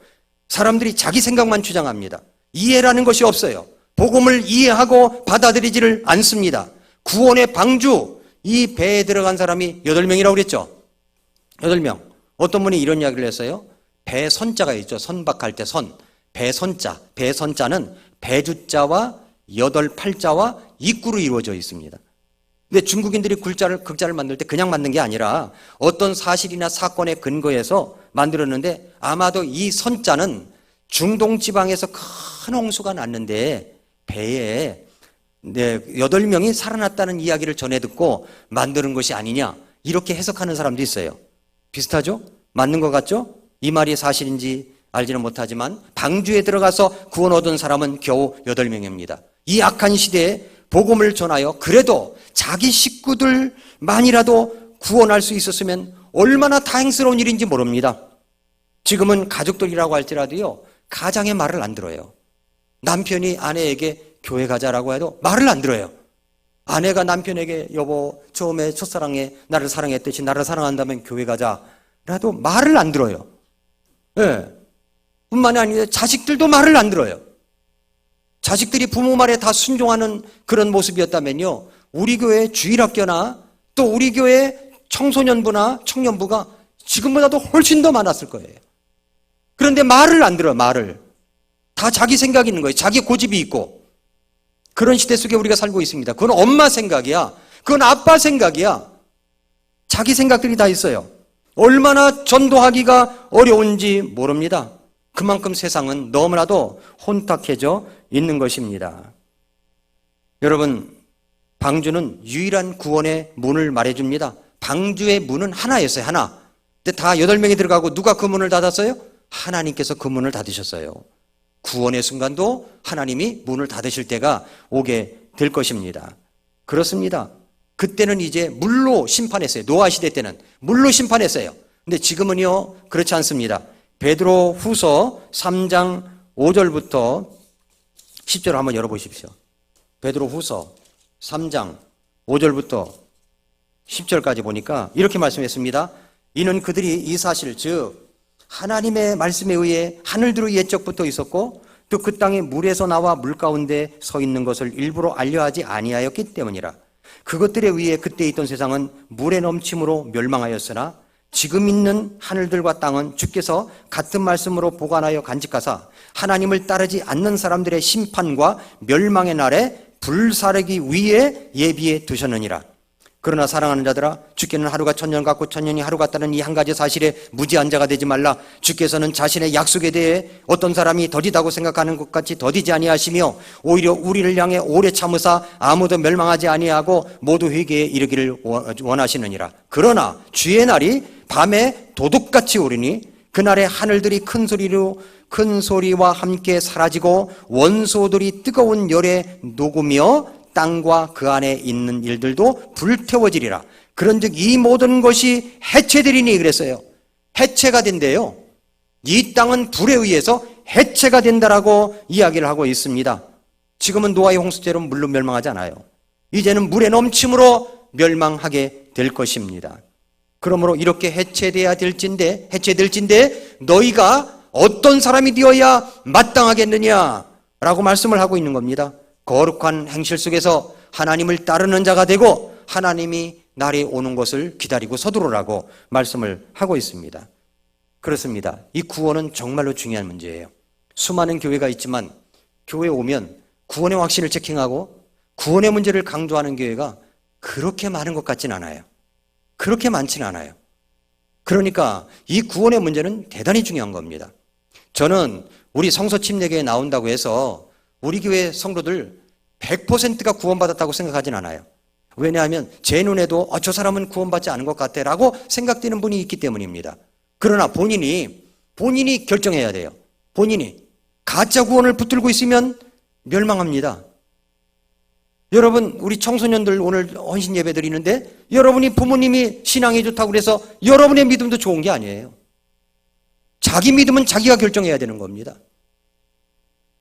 S1: 사람들이 자기 생각만 주장합니다. 이해라는 것이 없어요. 복음을 이해하고 받아들이지를 않습니다. 구원의 방주, 이 배에 들어간 사람이 8명이라고 그랬죠. 8명. 어떤 분이 이런 이야기를 했어요. 배 선자가 있죠. 선박할 때 선. 배 선자. 배 선자는 배주자와 8팔자와 입구로 이루어져 있습니다. 근데 중국인들이 극자를 만들 때 그냥 만든 게 아니라 어떤 사실이나 사건에 근거해서 만들었는데 아마도 이 선자는 중동 지방에서 큰 홍수가 났는데 배에 8명이 살아났다는 이야기를 전해 듣고 만드는 것이 아니냐 이렇게 해석하는 사람도 있어요. 비슷하죠? 맞는 것 같죠? 이 말이 사실인지 알지는 못하지만 방주에 들어가서 구원 얻은 사람은 겨우 8명입니다. 이 악한 시대에 복음을 전하여 그래도 자기 식구들만이라도 구원할 수 있었으면 얼마나 다행스러운 일인지 모릅니다. 지금은 가족들이라고 할지라도요, 가장의 말을 안 들어요. 남편이 아내에게 교회 가자라고 해도 말을 안 들어요. 아내가 남편에게 여보 처음에 첫사랑에 나를 사랑했듯이 나를 사랑한다면 교회 가자라도 말을 안 들어요. 예. 뿐만이 아니라 자식들도 말을 안 들어요. 자식들이 부모 말에 다 순종하는 그런 모습이었다면요, 우리 교회 주일학교나 또 우리 교회 청소년부나 청년부가 지금보다도 훨씬 더 많았을 거예요. 그런데 말을 안 들어요. 말을. 다 자기 생각이 있는 거예요. 자기 고집이 있고. 그런 시대 속에 우리가 살고 있습니다. 그건 엄마 생각이야. 그건 아빠 생각이야. 자기 생각들이 다 있어요. 얼마나 전도하기가 어려운지 모릅니다. 그만큼 세상은 너무나도 혼탁해져 있는 것입니다. 여러분, 방주는 유일한 구원의 문을 말해줍니다. 방주의 문은 하나였어요. 하나. 근데 다 8명이 들어가고 누가 그 문을 닫았어요? 하나님께서 그 문을 닫으셨어요. 구원의 순간도 하나님이 문을 닫으실 때가 오게 될 것입니다. 그렇습니다. 그때는 이제 물로 심판했어요. 노아 시대 때는 물로 심판했어요. 근데 지금은요, 그렇지 않습니다. 베드로 후서 3장 5절부터 10절 한번 열어보십시오. 베드로 후서 3장 5절부터 10절까지 보니까 이렇게 말씀했습니다. 이는 그들이 이 사실, 즉 하나님의 말씀에 의해 하늘들의 옛적부터 있었고 또 그 땅에 물에서 나와 물 가운데 서 있는 것을 일부러 알려하지 아니하였기 때문이라. 그것들에 의해 그때 있던 세상은 물의 넘침으로 멸망하였으나 지금 있는 하늘들과 땅은 주께서 같은 말씀으로 보관하여 간직하사 하나님을 따르지 않는 사람들의 심판과 멸망의 날에 불사르기 위해 예비해 두셨느니라. 그러나 사랑하는 자들아, 주께는 하루가 천년 같고 천년이 하루 같다는 이 한 가지 사실에 무지한 자가 되지 말라. 주께서는 자신의 약속에 대해 어떤 사람이 더디다고 생각하는 것 같이 더디지 아니하시며 오히려 우리를 향해 오래 참으사 아무도 멸망하지 아니하고 모두 회개에 이르기를 원하시느니라. 그러나 주의 날이 밤에 도둑같이 오리니 그날에 하늘들이 큰 소리와 함께 사라지고 원소들이 뜨거운 열에 녹으며 땅과 그 안에 있는 일들도 불태워지리라. 그런즉 이 모든 것이 해체되리니 그랬어요. 해체가 된대요. 이 땅은 불에 의해서 해체가 된다라고 이야기를 하고 있습니다. 지금은 노아의 홍수처럼 물로 멸망하지 않아요. 이제는 물의 넘침으로 멸망하게 될 것입니다. 그러므로 이렇게 해체될진데 너희가 어떤 사람이 되어야 마땅하겠느냐라고 말씀을 하고 있는 겁니다. 거룩한 행실 속에서 하나님을 따르는 자가 되고 하나님이 날이 오는 것을 기다리고 서두르라고 말씀을 하고 있습니다. 그렇습니다. 이 구원은 정말로 중요한 문제예요. 수많은 교회가 있지만 교회에 오면 구원의 확신을 체킹하고 구원의 문제를 강조하는 교회가 그렇게 많은 것 같진 않아요. 그렇게 많지는 않아요. 그러니까 이 구원의 문제는 대단히 중요한 겁니다. 저는 우리 성서 침례교회에 나온다고 해서 우리 교회 성도들 100%가 구원받았다고 생각하진 않아요. 왜냐하면 제 눈에도 저 사람은 구원받지 않은 것 같아 라고 생각되는 분이 있기 때문입니다. 그러나 본인이 결정해야 돼요. 본인이 가짜 구원을 붙들고 있으면 멸망합니다. 여러분, 우리 청소년들 오늘 헌신 예배 드리는데 여러분이 부모님이 신앙이 좋다고 그래서 여러분의 믿음도 좋은 게 아니에요. 자기 믿음은 자기가 결정해야 되는 겁니다.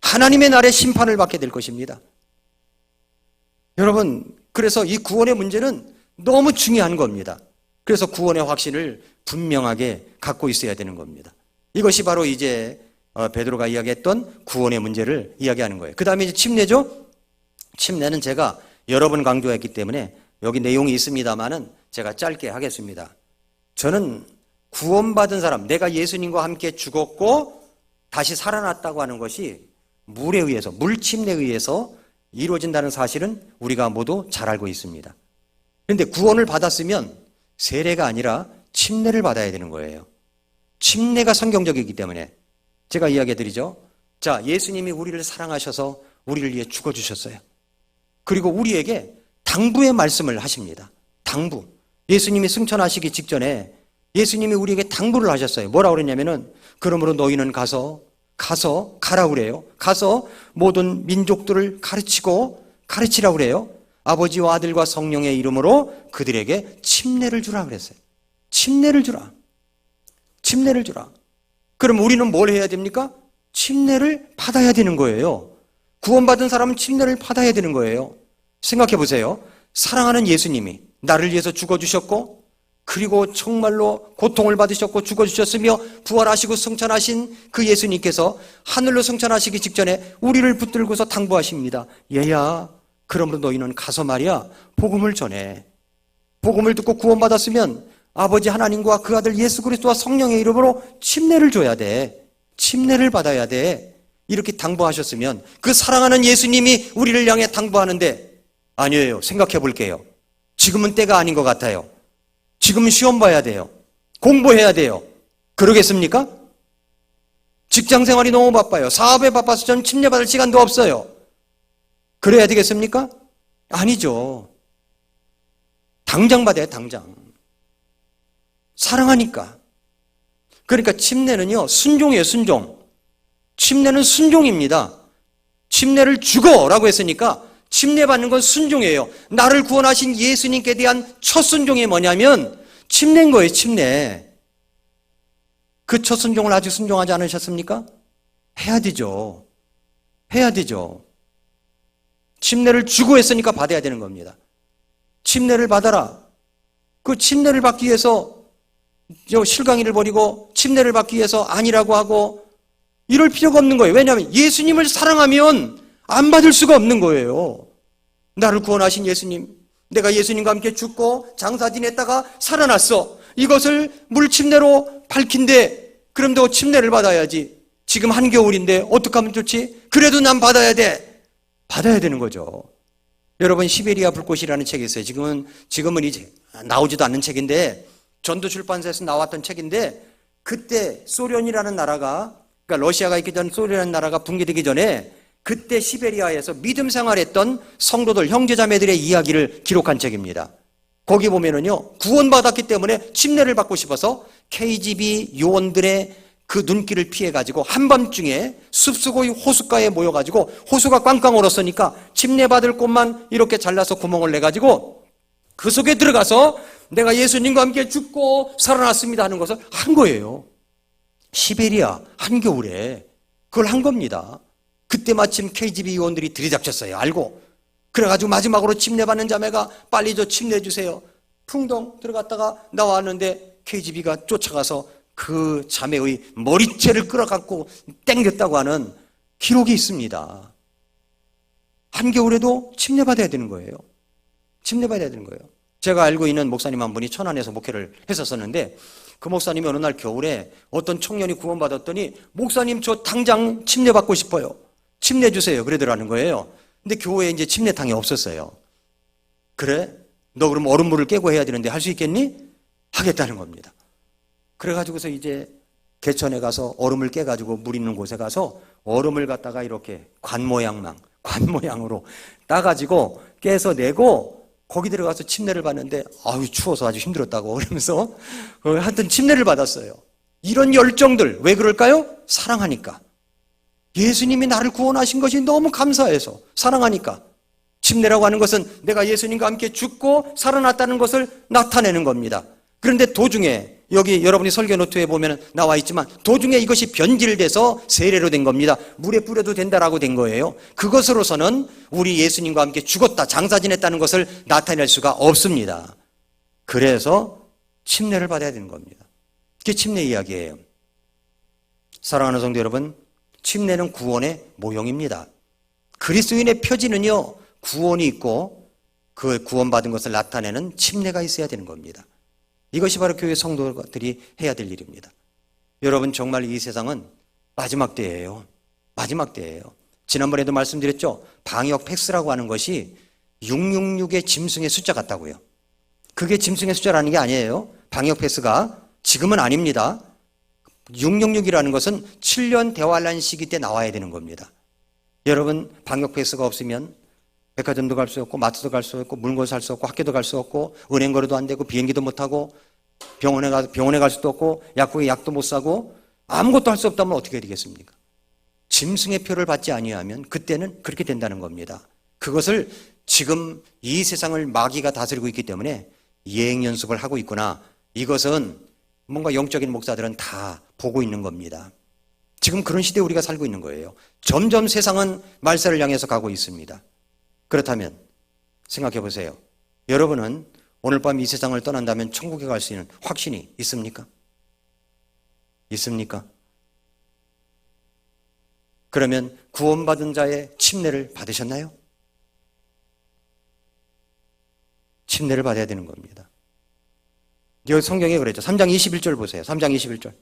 S1: 하나님의 날에 심판을 받게 될 것입니다. 여러분, 그래서 이 구원의 문제는 너무 중요한 겁니다. 그래서 구원의 확신을 분명하게 갖고 있어야 되는 겁니다. 이것이 바로 이제 베드로가 이야기했던 구원의 문제를 이야기하는 거예요. 그 다음에 이제 침례죠. 침례는 제가 여러 번 강조했기 때문에 여기 내용이 있습니다만은 제가 짧게 하겠습니다. 저는 구원받은 사람, 내가 예수님과 함께 죽었고 다시 살아났다고 하는 것이 물에 의해서, 물 침례에 의해서 이루어진다는 사실은 우리가 모두 잘 알고 있습니다. 그런데 구원을 받았으면 세례가 아니라 침례를 받아야 되는 거예요. 침례가 성경적이기 때문에 제가 이야기해 드리죠. 자, 예수님이 우리를 사랑하셔서 우리를 위해 죽어주셨어요. 그리고 우리에게 당부의 말씀을 하십니다. 당부. 예수님이 승천하시기 직전에 예수님이 우리에게 당부를 하셨어요. 뭐라고 그랬냐면은 그러므로 너희는 가라 그래요. 가서 모든 민족들을 가르치라고 그래요. 아버지와 아들과 성령의 이름으로 그들에게 침례를 주라 그랬어요. 침례를 주라. 그럼 우리는 뭘 해야 됩니까? 침례를 받아야 되는 거예요. 구원받은 사람은 침례를 받아야 되는 거예요. 생각해 보세요. 사랑하는 예수님이 나를 위해서 죽어주셨고, 그리고 정말로 고통을 받으셨고 죽어주셨으며 부활하시고 승천하신 그 예수님께서 하늘로 승천하시기 직전에 우리를 붙들고서 당부하십니다. 얘야, 그러므로 너희는 가서 말이야, 복음을 전해. 복음을 듣고 구원받았으면 아버지 하나님과 그 아들 예수 그리스도와 성령의 이름으로 침례를 줘야 돼. 침례를 받아야 돼. 이렇게 당부하셨으면 그 사랑하는 예수님이 우리를 향해 당부하는데, 아니에요. 생각해 볼게요. 지금은 때가 아닌 것 같아요. 지금 시험 봐야 돼요. 공부해야 돼요. 그러겠습니까? 직장 생활이 너무 바빠요. 사업에 바빠서 전 침례 받을 시간도 없어요. 그래야 되겠습니까? 아니죠. 당장 받아요, 당장. 사랑하니까. 그러니까 침례는요, 순종이에요, 순종. 침례는 순종입니다. 침례를 주고라고 했으니까 침례 받는 건 순종이에요. 나를 구원하신 예수님께 대한 첫 순종이 뭐냐면 침례인 거예요, 침례. 그 첫 순종을 아직 순종하지 않으셨습니까? 해야 되죠. 침례를 주고 했으니까 받아야 되는 겁니다. 침례를 받아라. 그 침례를 받기 위해서 실강이를 버리고 침례를 받기 위해서 아니라고 하고 이럴 필요가 없는 거예요. 왜냐하면 예수님을 사랑하면 안 받을 수가 없는 거예요. 나를 구원하신 예수님, 내가 예수님과 함께 죽고 장사 지냈다가 살아났어. 이것을 물침례로 밝힌데, 그럼 너 침례를 받아야지. 지금 한겨울인데 어떻게 하면 좋지? 그래도 난 받아야 되는 거죠. 여러분, 시베리아 불꽃이라는 책이 있어요. 지금은 이제 나오지도 않는 책인데, 전도출판사에서 나왔던 책인데, 그때 소련이라는 나라가, 그러니까 러시아가 있기 전 소련이라는 나라가 붕괴되기 전에 그때 시베리아에서 믿음 생활했던 성도들, 형제자매들의 이야기를 기록한 책입니다. 거기 보면은요, 구원받았기 때문에 침례를 받고 싶어서 KGB 요원들의 그 눈길을 피해가지고 한밤중에 숲수고의 호숫가에 모여가지고 호수가 꽝꽝 얼었으니까 침례 받을 곳만 이렇게 잘라서 구멍을 내가지고 그 속에 들어가서 내가 예수님과 함께 죽고 살아났습니다 하는 것을 한 거예요. 시베리아 한겨울에 그걸 한 겁니다. 그때 마침 KGB 요원들이 들이닥쳤어요. 알고. 그래가지고 마지막으로 침례받는 자매가 빨리 저 침례 주세요. 풍덩 들어갔다가 나왔는데 KGB가 쫓아가서 그 자매의 머리채를 끌어갖고 땡겼다고 하는 기록이 있습니다. 한겨울에도 침례받아야 되는 거예요. 제가 알고 있는 목사님 한 분이 천안에서 목회를 했었었는데, 그 목사님이 어느 날 겨울에 어떤 청년이 구원받았더니, 목사님 저 당장 침례받고 싶어요. 침례 주세요. 그러더라는 거예요. 근데 교회에 이제 침례탕이 없었어요. 그래? 너 그럼 얼음물을 깨고 해야 되는데 할 수 있겠니? 하겠다는 겁니다. 그래가지고서 이제 개천에 가서 얼음을 깨가지고 물 있는 곳에 가서 얼음을 갖다가 이렇게 관 모양으로 따가지고 깨서 내고 거기 들어가서 침례를 받는데, 아유 추워서 아주 힘들었다고 그러면서 하여튼 침례를 받았어요. 이런 열정들 왜 그럴까요? 사랑하니까. 예수님이 나를 구원하신 것이 너무 감사해서, 사랑하니까. 침례라고 하는 것은 내가 예수님과 함께 죽고 살아났다는 것을 나타내는 겁니다. 그런데 도중에, 여기 여러분이 설교 노트에 보면 나와 있지만, 도중에 이것이 변질돼서 세례로 된 겁니다. 물에 뿌려도 된다라고 된 거예요. 그것으로서는 우리 예수님과 함께 죽었다, 장사 지냈다는 것을 나타낼 수가 없습니다. 그래서 침례를 받아야 되는 겁니다. 그게 침례 이야기예요. 사랑하는 성도 여러분, 침례는 구원의 모형입니다. 그리스도인의 표지는요, 구원이 있고 그 구원받은 것을 나타내는 침례가 있어야 되는 겁니다. 이것이 바로 교회 성도들이 해야 될 일입니다. 여러분, 정말 이 세상은 마지막 때예요. 지난번에도 말씀드렸죠. 방역 패스라고 하는 것이 666의 짐승의 숫자 같다고요. 그게 짐승의 숫자라는 게 아니에요. 방역 패스가 지금은 아닙니다. 666이라는 것은 7년 대환란 시기 때 나와야 되는 겁니다. 여러분, 방역 패스가 없으면 백화점도 갈 수 없고, 마트도 갈 수 없고, 물건 살 수 없고, 학교도 갈 수 없고, 은행 거래도 안 되고, 비행기도 못 타고, 병원에 갈 수도 없고, 약국에 약도 못 사고, 아무것도 할 수 없다면 어떻게 되겠습니까? 짐승의 표를 받지 아니하면 그때는 그렇게 된다는 겁니다. 그것을 지금 이 세상을 마귀가 다스리고 있기 때문에 예행 연습을 하고 있구나. 이것은 뭔가 영적인 목사들은 다 보고 있는 겁니다. 지금 그런 시대에 우리가 살고 있는 거예요. 점점 세상은 말세를 향해서 가고 있습니다. 그렇다면 생각해 보세요. 여러분은 오늘 밤 이 세상을 떠난다면 천국에 갈 수 있는 확신이 있습니까? 있습니까? 그러면 구원받은 자의 침례를 받으셨나요? 침례를 받아야 되는 겁니다. 여기 성경에 그랬죠. 3장 21절 보세요. 3장 21절.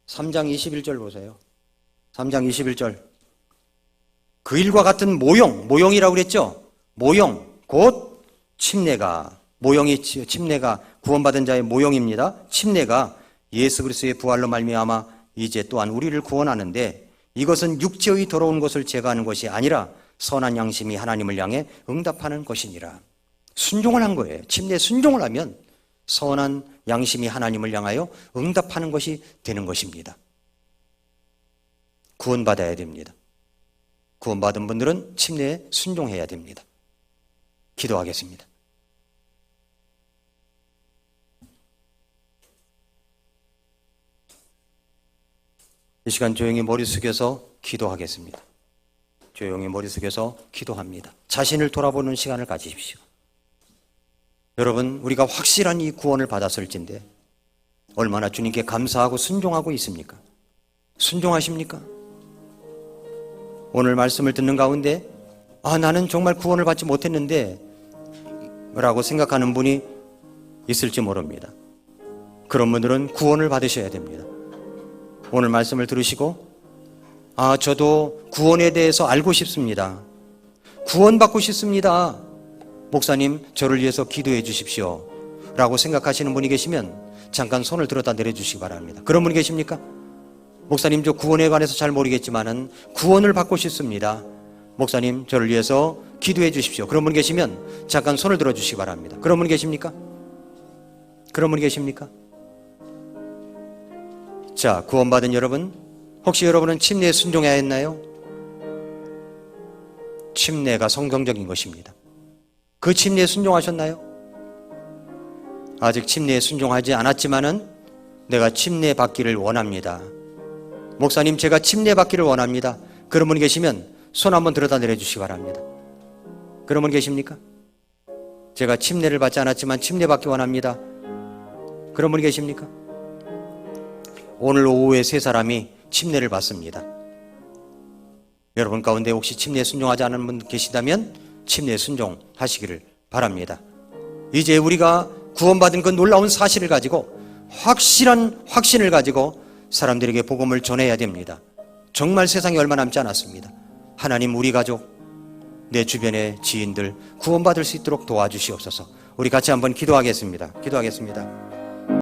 S1: 3장 21절 보세요. 3장 21절. 그 일과 같은 모형이라고 그랬죠? 모형, 곧 침례가, 침례가 구원받은 자의 모형입니다. 침례가 예수 그리스도의 부활로 말미암아 이제 또한 우리를 구원하는데 이것은 육체의 더러운 것을 제거하는 것이 아니라 선한 양심이 하나님을 향해 응답하는 것이니라. 순종을 한 거예요. 침례에 순종을 하면 선한 양심이 하나님을 향하여 응답하는 것이 되는 것입니다. 구원받아야 됩니다. 구원받은 분들은 침례에 순종해야 됩니다. 기도하겠습니다. 이 시간 조용히 머리 숙여서 기도하겠습니다. 조용히 머리 숙여서 기도합니다. 자신을 돌아보는 시간을 가지십시오. 여러분, 우리가 확실한 이 구원을 받았을진데 얼마나 주님께 감사하고 순종하고 있습니까? 순종하십니까? 오늘 말씀을 듣는 가운데 나는 정말 구원을 받지 못했는데 라고 생각하는 분이 있을지 모릅니다. 그런 분들은 구원을 받으셔야 됩니다. 오늘 말씀을 들으시고 저도 구원에 대해서 알고 싶습니다. 구원받고 싶습니다. 목사님, 저를 위해서 기도해 주십시오 라고 생각하시는 분이 계시면 잠깐 손을 들었다 내려주시기 바랍니다. 그런 분이 계십니까? 목사님, 저 구원에 관해서 잘 모르겠지만은 구원을 받고 싶습니다. 목사님, 저를 위해서 기도해 주십시오. 그런 분 계시면 잠깐 손을 들어주시기 바랍니다. 그런 분 계십니까? 그런 분 계십니까? 자, 구원받은 여러분, 혹시 여러분은 침례에 순종해야 했나요? 침례가 성경적인 것입니다. 그 침례에 순종하셨나요? 아직 침례에 순종하지 않았지만은 내가 침례 받기를 원합니다. 목사님, 제가 침례 받기를 원합니다. 그런 분 계시면 손 한번 들어다 내려주시기 바랍니다. 그런 분 계십니까? 제가 침례를 받지 않았지만 침례 받기 원합니다. 그런 분 계십니까? 오늘 오후에 세 사람이 침례를 받습니다. 여러분 가운데 혹시 침례에 순종하지 않은 분 계시다면 침례에 순종하시기를 바랍니다. 이제 우리가 구원받은 그 놀라운 사실을 가지고 확실한 확신을 가지고 사람들에게 복음을 전해야 됩니다. 정말 세상에 얼마 남지 않았습니다. 하나님, 우리 가족, 내 주변의 지인들 구원받을 수 있도록 도와주시옵소서. 우리 같이 한번 기도하겠습니다. 기도하겠습니다.